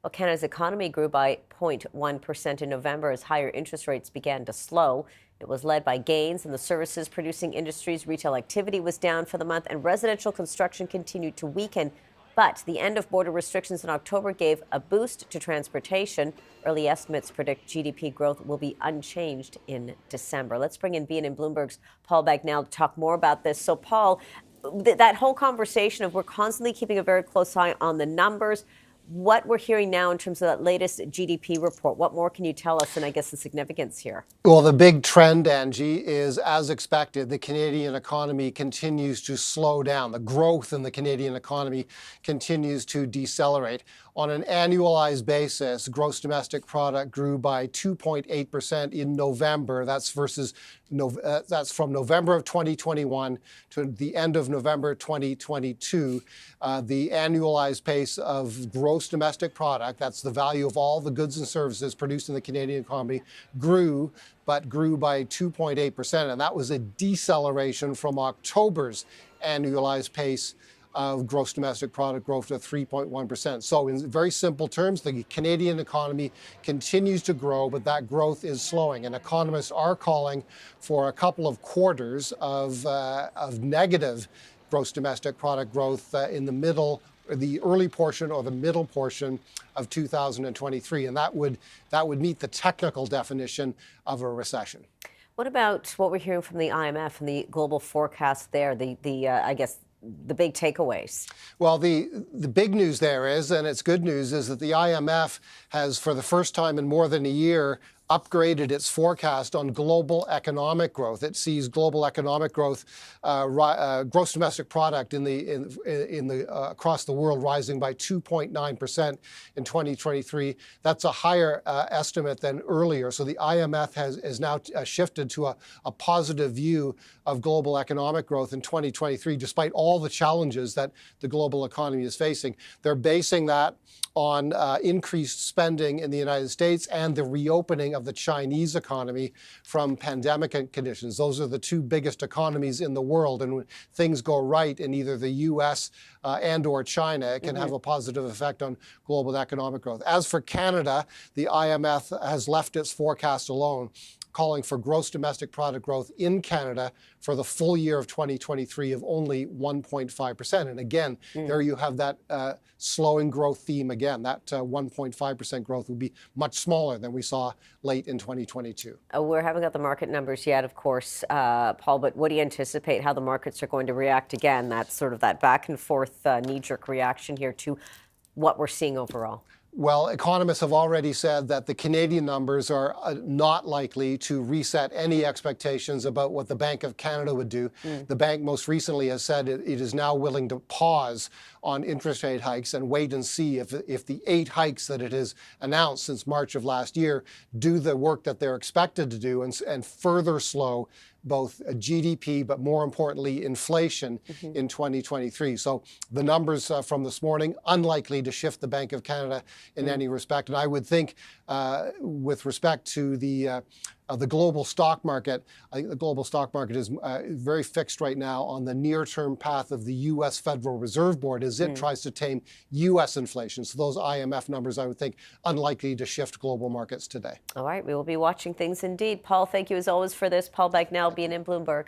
Well, Canada's economy grew by 0.1% in November as higher interest rates began to slow. It was led by gains in the services producing industries. Retail activity was down for the month, and residential construction continued to weaken. But the end of border restrictions in October gave a boost to transportation. Early estimates predict GDP growth will be unchanged in December. Let's bring in BNN Bloomberg's Paul Bagnall to talk more about this. So, Paul, that whole conversation of we're constantly keeping a very close eye on the numbers. What we're hearing now in terms of that latest GDP report, what more can you tell us, and I guess the significance here? Well, the big trend, Angie, is as expected, the Canadian economy continues to slow down. The growth in the Canadian economy continues to decelerate. On an annualized basis, gross domestic product grew by 2.8% in November. That's from November of 2021 to the end of November 2022. The annualized pace of gross domestic product, that's the value of all the goods and services produced in the Canadian economy, grew by 2.8%. And that was a deceleration from October's annualized pace of gross domestic product growth of 3.1%. So in very simple terms, the Canadian economy continues to grow, but that growth is slowing. And economists are calling for a couple of quarters of negative gross domestic product growth in the early portion or the middle portion of 2023. And that would meet the technical definition of a recession. What about what we're hearing from the IMF and the global forecast there, I guess, the big takeaways? Well, the big news there is, and it's good news, is that the IMF has, for the first time in more than a year, upgraded its forecast on global economic growth. It sees global economic growth, gross domestic product across the world rising by 2.9% in 2023. That's a higher estimate than earlier. So the IMF has now shifted to a positive view of global economic growth in 2023, despite all the challenges that the global economy is facing. They're basing that on increased spending in the United States and the reopening of the Chinese economy from pandemic conditions. Those are the two biggest economies in the world. And when things go right in either the U.S. And or China, it can have a positive effect on global economic growth. As for Canada, the IMF has left its forecast alone, calling for gross domestic product growth in Canada for the full year of 2023 of only 1.5%. And again, there you have that slowing growth theme again. That 1.5% growth would be much smaller than we saw late in 2022. We haven't got the market numbers yet, of course, Paul, but what do you anticipate how the markets are going to react again? That's sort of that back and forth knee-jerk reaction here to what we're seeing overall. Well, economists have already said that the Canadian numbers are not likely to reset any expectations about what the Bank of Canada would do. The bank most recently has said it is now willing to pause on interest rate hikes and wait and see if the 8 hikes that it has announced since March of last year do the work that they're expected to do and further slow both GDP, but more importantly, inflation in 2023. So the numbers from this morning, unlikely to shift the Bank of Canada in any respect. And I would think with respect to the global stock market, I think the global stock market is very fixed right now on the near-term path of the U.S. Federal Reserve Board as it tries to tame U.S. inflation. So those IMF numbers, I would think, unlikely to shift global markets today. All right, we will be watching things indeed. Paul, thank you as always for this. Paul Bagnall, BNN Bloomberg.